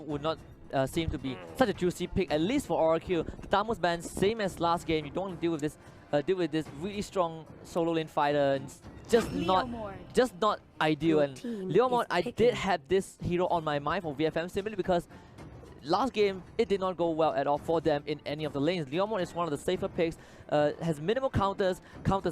would not seem to be such a juicy pick, at least for RRQ. The Thamus ban, same as last game. You don't want to deal with this really strong solo lane fighter. And just not ideal. And Leomord, I did have this hero on my mind for VFM simply because last game, it did not go well at all for them in any of the lanes. Leomord is one of the safer picks, has minimal counters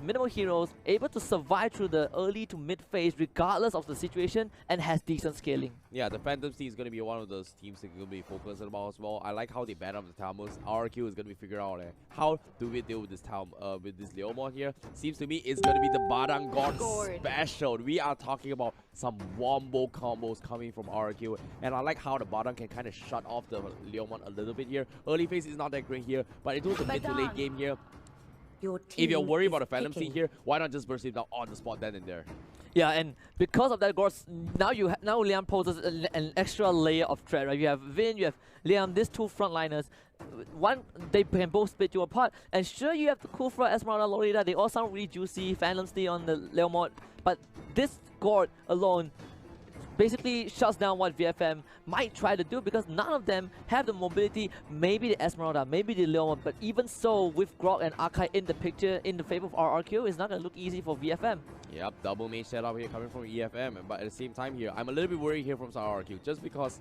minimal heroes, able to survive through the early to mid phase regardless of the situation, and has decent scaling. Yeah, the Phantom team is going to be one of those teams that going to be focused about as well. I like how they ban up the Thamus. RRQ is going to be figuring out how do we deal with this with this Leomord here. Seems to me it's going to be the Badang God special. We are talking about some wombo combos coming from RRQ, and I like how the Badang can kind of shut off the Leomord a little bit here. Early phase is not that great here, but it was a mid to late game here. If you're worried about a Phantom Seed here, why not just burst him down on the spot then and there? Yeah, and because of that, Gors, now Liam poses an extra layer of threat, right? You have Vin, you have Liam, these two frontliners. One, they can both split you apart. And sure, you have the Kufra, Esmeralda, Lolita, they all sound really juicy, Phantom Seed on the Leomord. But this Gord alone basically shuts down what VFM might try to do, because none of them have the mobility. Maybe the Esmeralda, maybe the Leomord, but even so, with Grog and Arkai in the picture in the favor of RRQ, it's not going to look easy for VFM. Yep, double mage setup here coming from EFM, but at the same time here, I'm a little bit worried here from RRQ, just because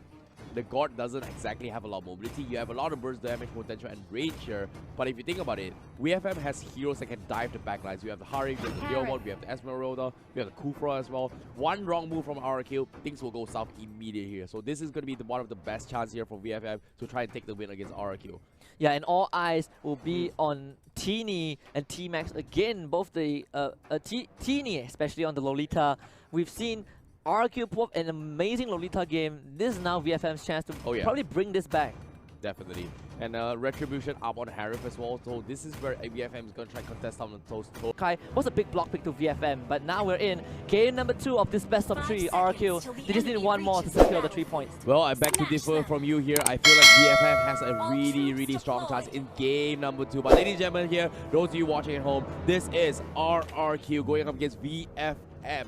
the God doesn't exactly have a lot of mobility. You have a lot of burst damage potential and range here, but if you think about it, VFM has heroes that can dive the backlines. We have the Harim, we have the Leomord, we have the Esmeralda, we have the Kufra as well. One wrong move from RRQ, things will go south immediately here. So this is going to be one of the best chances here for VFM to try and take the win against RRQ. Yeah, and all eyes will be on Teeny and T-Max again, both the Teeny, especially on the Lolita. We've seen RRQ pull up an amazing Lolita game. This is now VFM's chance to probably bring this back. Definitely. And Retribution up on Harif as well. So this is where VFM is going to try to contest some of those. Kai was a big block pick to VFM, but now we're in game number 2 of this best of 3 RRQ. They just need one more to secure the 3 points. Well, I beg to differ from you here. I feel like VFM has a really strong chance in game number 2. But ladies and gentlemen here, those of you watching at home, this is RRQ going up against VFM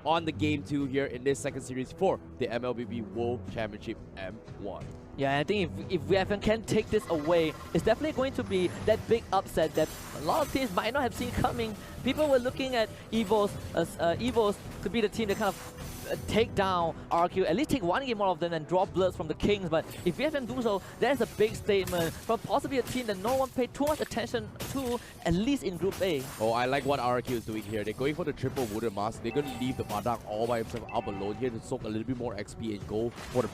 on the game 2 here in this second series for the MLBB World Championship M1. Yeah, I think if VFM can take this away, it's definitely going to be that big upset that a lot of teams might not have seen coming. People were looking at Evos to be the team that kind of take down RRQ, at least take one game out of them and draw bloods from the Kings. But if VFM do so, there's a big statement from possibly a team that no one paid too much attention to, at least in Group A. Oh, I like what RRQ is doing here. They're going for the triple wooden mask. They're going to leave the Badang all by himself up alone here to soak a little bit more XP and go for the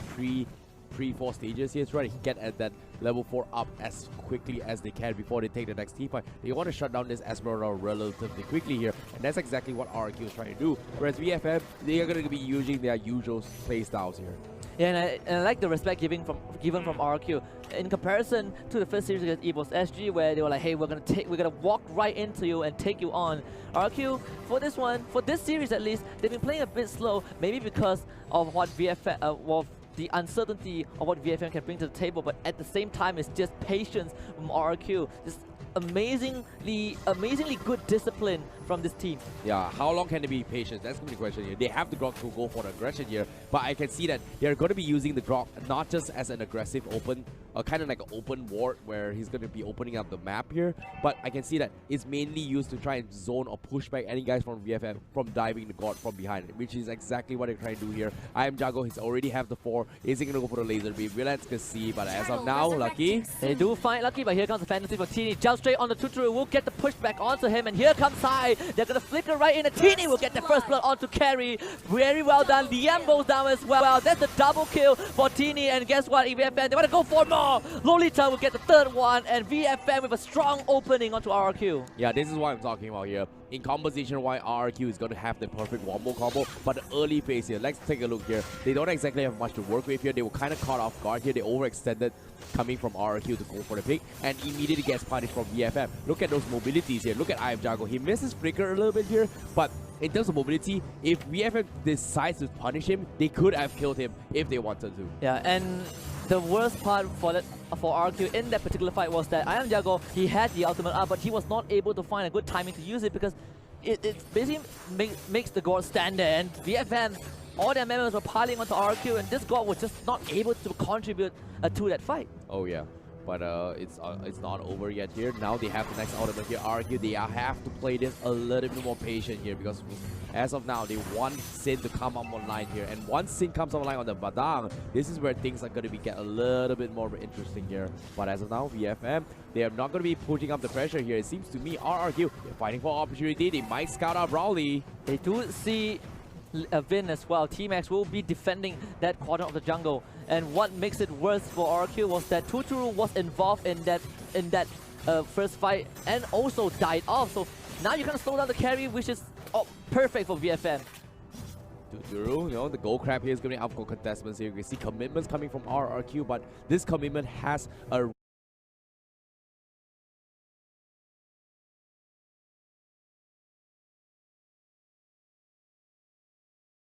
pre-4 stages here. Try to get at that level 4 up as quickly as they can before they take the next team fight. They want to shut down this Esmeralda relatively quickly here, and that's exactly what RRQ is trying to do. Whereas VFM, they are going to be using their usual play styles here. Yeah, and I like the respect given from RRQ in comparison to the first series against Evos SG, where they were like, hey, we're gonna walk right into you and take you on. RRQ for this one, for this series at least, they've been playing a bit slow, maybe because of what VFM the uncertainty of what VFM can bring to the table, but at the same time, it's just patience from RRQ. Just amazingly good discipline from this team. Yeah, how long can they be patient? That's going to be the question here. They have the Grok to go for the aggression here, but I can see that they're going to be using the Grok not just as an aggressive open, kind of like an open ward where he's going to be opening up the map here, but I can see that it's mainly used to try and zone or push back any guys from VFM from diving the God from behind, which is exactly what they're trying to do here. I am Jago, he's already have the 4. Is he going to go for the laser beam? Let's see, but as of now, Lucky. They do find Lucky, but here comes the fantasy for Teeny. Jump straight on the Tuturu, will get the pushback onto him, and here comes Sai. They're going to flicker right in, and Teeny will get the first blood onto Carry. Very well done. Liam goes down as well. That's the double kill for Teeny, and guess what? VFM, they want to go for more. Lolita will get the 3rd one, and VFM with a strong opening onto RRQ. Yeah, this is what I'm talking about here. In conversation, why RRQ is going to have the perfect wombo combo, but the early phase here, let's take a look here. They don't exactly have much to work with here. They were kind of caught off guard here. They overextended coming from RRQ to go for the pick, and immediately gets punished from VFM. Look at those mobilities here. Look at I Am Jago. He misses Flicker a little bit here, but in terms of mobility, if VFM decides to punish him, they could have killed him if they wanted to. Yeah, and the worst part for RRQ in that particular fight was that I Am Jago, he had the ultimate up, but he was not able to find a good timing to use it because it basically makes the God stand there, and VFM all their members were piling onto RRQ, and this god was just not able to contribute to that fight. Oh yeah, but it's not over yet here. Now they have the next ultimate here. RRQ, they have to play this a little bit more patient here, because as of now they want Sin to come up online here, and once Sin comes online on the Badang, this is where things are going to get a little bit more interesting here. But as of now, VFM, they are not going to be putting up the pressure here. It seems to me RRQ, they're fighting for opportunity. They might scout out Brawly. They do see Vin as well. T-Max will be defending that corner of the jungle, and what makes it worse for RRQ was that Tuturu was involved in that first fight and also died off. So now you're gonna slow down the carry, which is perfect for VFM. Tuturu, the gold crab here is going to be up for contestants here. You can see commitments coming from RRQ, but this commitment has a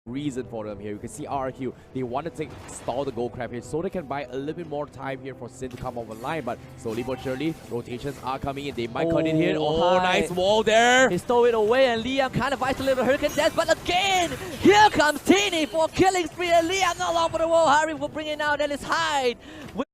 reason for them here. You can see RRQ, they want to stall the gold crab here so they can buy a little bit more time here for Sin to come over line, but slowly but surely rotations are coming in. They might cut it here. Oh, nice wall there. He stole it away, and Liam kind of isolated Hurricane Dash, but again here comes Teeny for killing spree, and Liam no longer for the wall. Harry will bring it out, and it's Hyde with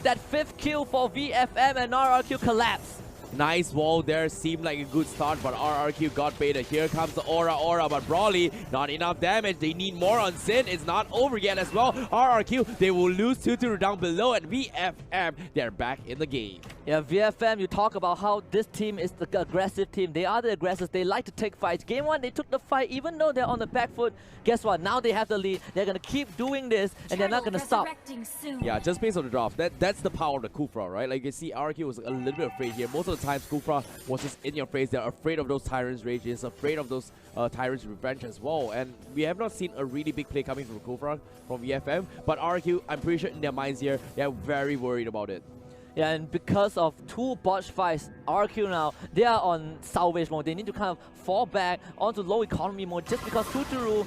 that 5th kill for VFM, and RRQ collapse. Nice wall there, seemed like a good start, but RRQ got baited. Here comes the aura, but Brawly, not enough damage. They need more on Sin. It's not over yet as well. RRQ, they will lose Tuturu down below, and VFM, they're back in the game. Yeah, VFM, you talk about how this team is the aggressive team. They are the aggressors. They like to take fights. Game 1, they took the fight, even though they're on the back foot. Guess what? Now they have the lead. They're going to keep doing this, and they're not going to stop. Yeah, just based on the draft. That's the power of the Kufra, right? Like you see, RRQ was a little bit afraid here. Most of the times, Kufra was just in your face. They're afraid of those Tyrants' rages, afraid of those Tyrants' revenge as well. And we have not seen a really big play coming from Kufra, from VFM. But RRQ, I'm pretty sure in their minds here, they're very worried about it. Yeah, and because of 2 botch fights, RRQ now, they are on salvage mode. They need to kind of fall back onto low economy mode, just because Tuturu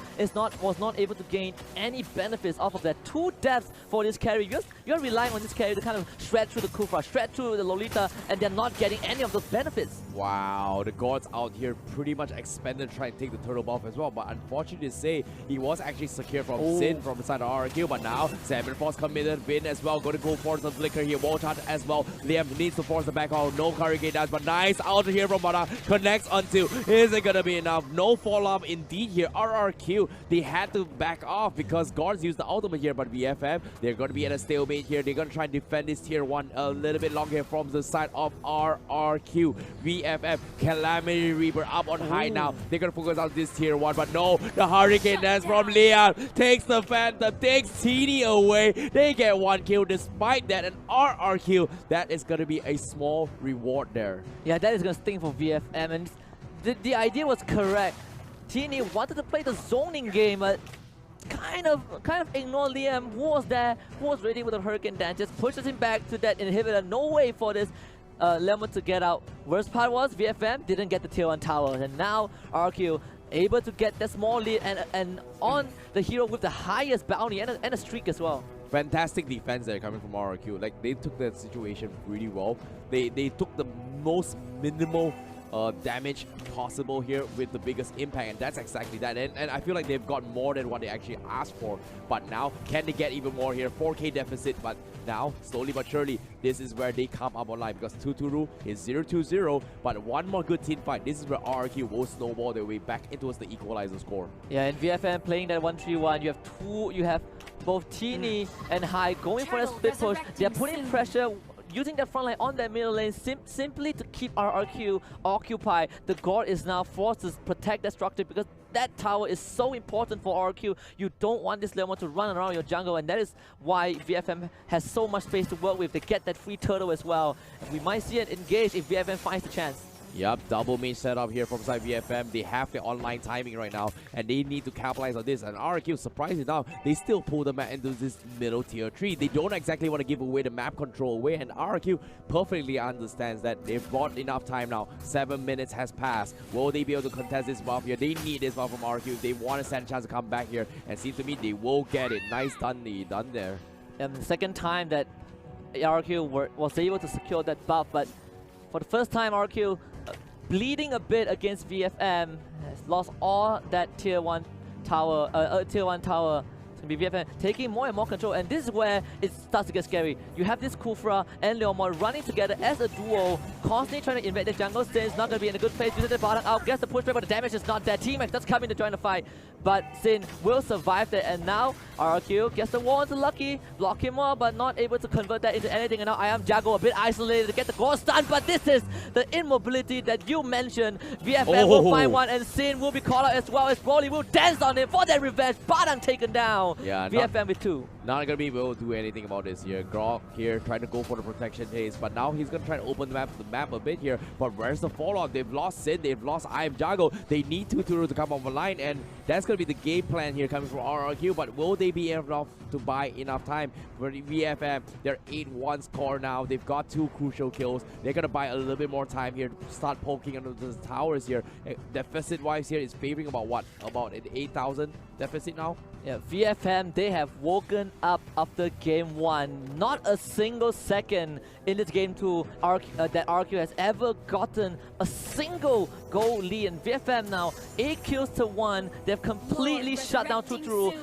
was not able to gain any benefits off of that. 2 deaths for this carry. You're relying on this carry to kind of shred through the Kufra, shred through the Lolita, and they're not getting any of those benefits. Wow, the gods out here pretty much expanded, trying to take the turtle buff as well. But unfortunately to say, he was actually secured from Sin from the side of RRQ. But now, 7 Force committed, Vin as well, going to go for some flicker here, wall charge as well. Liam needs to force the back out, no Hurricane Dash, but nice out here from Bada, connects onto, isn't gonna be enough, no follow-up indeed here. RRQ, they had to back off because Guards used the ultimate here, but VFM, they're gonna be at a stalemate here. They're gonna try and defend this tier 1 a little bit longer from the side of RRQ. VFM, Calamity Reaper up on high now. They're gonna focus on this tier 1, but no, the Hurricane Dash from Liam takes the Phantom, takes TD away. They get 1 kill despite that, and RRQ, that is going to be a small reward there. Yeah, that is going to sting for VFM, and the idea was correct. Teeny wanted to play the zoning game, but kind of ignore Liam, who was there, who was ready with a Hurricane Dance, just pushes him back to that inhibitor. No way for this Lemon to get out. Worst part was VFM didn't get the tier 1 tower, and now RQ able to get that small lead and on the hero with the highest bounty and a streak as well. Fantastic defense there coming from RRQ. Like, they took that situation really well. They took the most minimal damage possible here with the biggest impact, and that's exactly that. And I feel like they've got more than what they actually asked for. But now, can they get even more here? 4K deficit, but now, slowly but surely, this is where they come up online, because Tuturu is 0-2-0, but one more good team fight. This is where RRQ will snowball their way back into the equalizer score. Yeah, and VFM playing that 1-3-1, you have both Teeny and High going for a split push. They're putting pressure, using that front line on that middle lane simply to keep RRQ occupied. The God is now forced to protect that structure because that tower is so important for RRQ. You don't want this Lemon to run around your jungle, and that is why VFM has so much space to work with. They get that free turtle as well. We might see it engage if VFM finds the chance. Yep, double main setup here from side VFM. They have the online timing right now, and they need to capitalize on this. And RRQ, surprisingly now, they still pull the map into this middle tier 3. They don't exactly want to give away the map control away, and RRQ perfectly understands that they've got enough time now. 7 minutes has passed. Will they be able to contest this buff here? They need this buff from RRQ if they want to stand a chance to come back here, and seems to me they will get it. Nice done there. And the second time that RRQ was able to secure that buff, but for the first time RRQ bleeding a bit against VFM. Has lost all that tier 1 tower. It's going to be VFM taking more and more control, and this is where it starts to get scary. You have this Kufra and Leomon running together as a duo, constantly trying to invade the jungle. Sin's not going to be in a good place. Uses the bottom out, gets the pushback, but the damage is not there. T-Max does come in to join the fight, but Sin will survive that, and now RRQ gets the wall into Lucky, block him more, but not able to convert that into anything. And now I am Jago a bit isolated to get the core stun, but this is the immobility that you mentioned. VFM will find one, and Sin will be called out as well as Broly will dance on him for that revenge. Badang taken down. Yeah, VFM with 2. Not gonna be able to do anything about this here. Grok here trying to go for the protection haze, but now he's gonna try to open the map a bit here. But where's the fallout? They've lost Sin, they've lost I am Jago. They need Tuturu to come online, and that's gonna be the game plan here coming from RRQ. But will they be enough to buy enough time for the VFM? They're 8-1 score now. They've got 2 crucial kills. They're gonna buy a little bit more time here to start poking under the towers here. Deficit wise here is favoring about what? About an 8,000 deficit now? Yeah, VFM, they have woken up after game 1. Not a single second in this game 2 that RQ has ever gotten a single goal lead. And VFM now, 8 kills to 1. They've completely shut down Tuturu.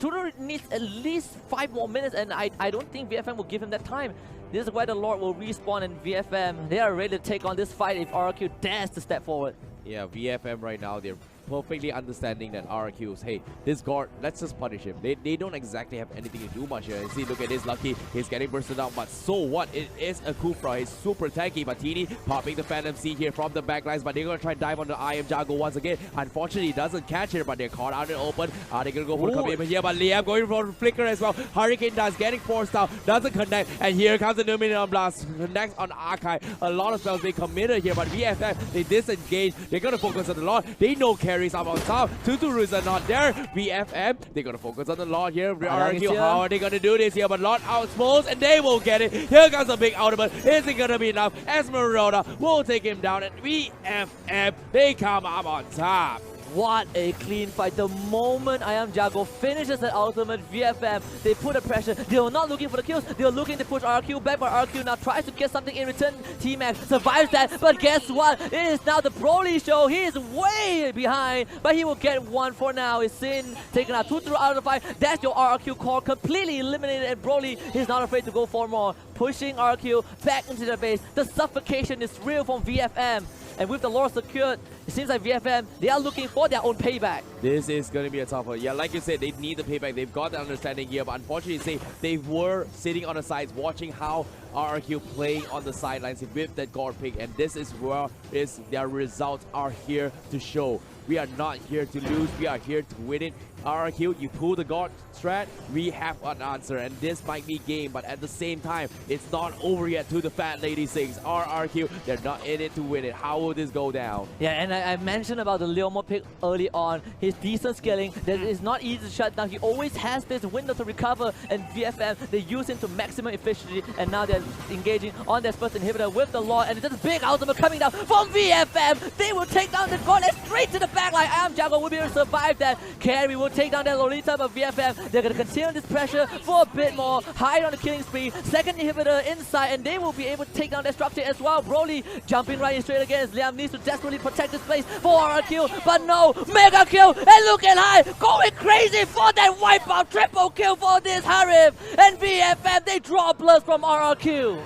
Tuturu needs at least 5 more minutes, and I don't think VFM will give him that time. This is where the Lord will respawn, and VFM, they are ready to take on this fight if RQ dares to step forward. Yeah, VFM right now, they're perfectly understanding that RRQ is, hey, this guard, let's just punish him. They don't exactly have anything to do much here. See, look at this, Lucky, he's getting bursted out, but so what? It is a Kufra, he's super tanky, but Tini popping the Phantom Seed here from the backlines, but they're going to try and dive on the I am Jago once again. Unfortunately, he doesn't catch it, but they're caught out in the open. Are they going to go for the commitment here? But Liam going for the flicker as well. Hurricane does, getting forced out, doesn't connect, and here comes the Numinon Blast. Connects on Archive. A lot of spells being committed here, but VFM, they disengage. They're going to focus on the Lord. They know carries up on top. Tuturus are not there. VFM, they're going to focus on the Lord here. RRQ, how are they going to do this here? But Lord outspulls, and they will get it. Here comes a big ultimate. Is it going to be enough? Esmeralda will take him down, and VFM, they come up on top. What a clean fight. The moment I am Jago finishes that ultimate, VFM, they put the pressure. They were not looking for the kills. They were looking to push RQ back, but RQ now tries to get something in return. T-Max survives that, but guess what? It is now the Broly show. He is way behind, but he will get one for now. Is Sin taking out Tuturu out of the fight. That's your RRQ core completely eliminated, and Broly is not afraid to go for more. Pushing RQ back into the base. The suffocation is real from VFM. And with the lore secured, it seems like VFM, they are looking for their own payback. This is going to be a tough one. Yeah, like you said, they need the payback. They've got the understanding here, but unfortunately, they were sitting on the sides watching how RRQ playing on the sidelines with that guard pick, and this is where their results are here to show. We are not here to lose. We are here to win it. RRQ, you pull the guard strat, we have an answer, and this might be game, but at the same time, it's not over yet to the Fat Lady Sings. RRQ, they're not in it to win it. How will this go down? Yeah, and I mentioned about the Leomon pick early on. His decent scaling, that is not easy to shut down. He always has this window to recover, and VFM, they use him to maximum efficiency, and now they're engaging on their first inhibitor with the Lord, and it's just big ultimate coming down from VFM. They will take down the gauntlet straight to the back line. I am Jago will be able to survive that. Carry will take down that Lolita, but VFM, they're going to continue this pressure for a bit more. Hide on the killing spree. Second inhibitor inside, and they will be able to take down their structure as well. Broly jumping right in straight against Liam, needs to desperately protect this place for RRQ, but no, mega kill, and look at High going crazy for that wipeout. Triple kill for this Harif, and VFM, they draw blood from RRQ.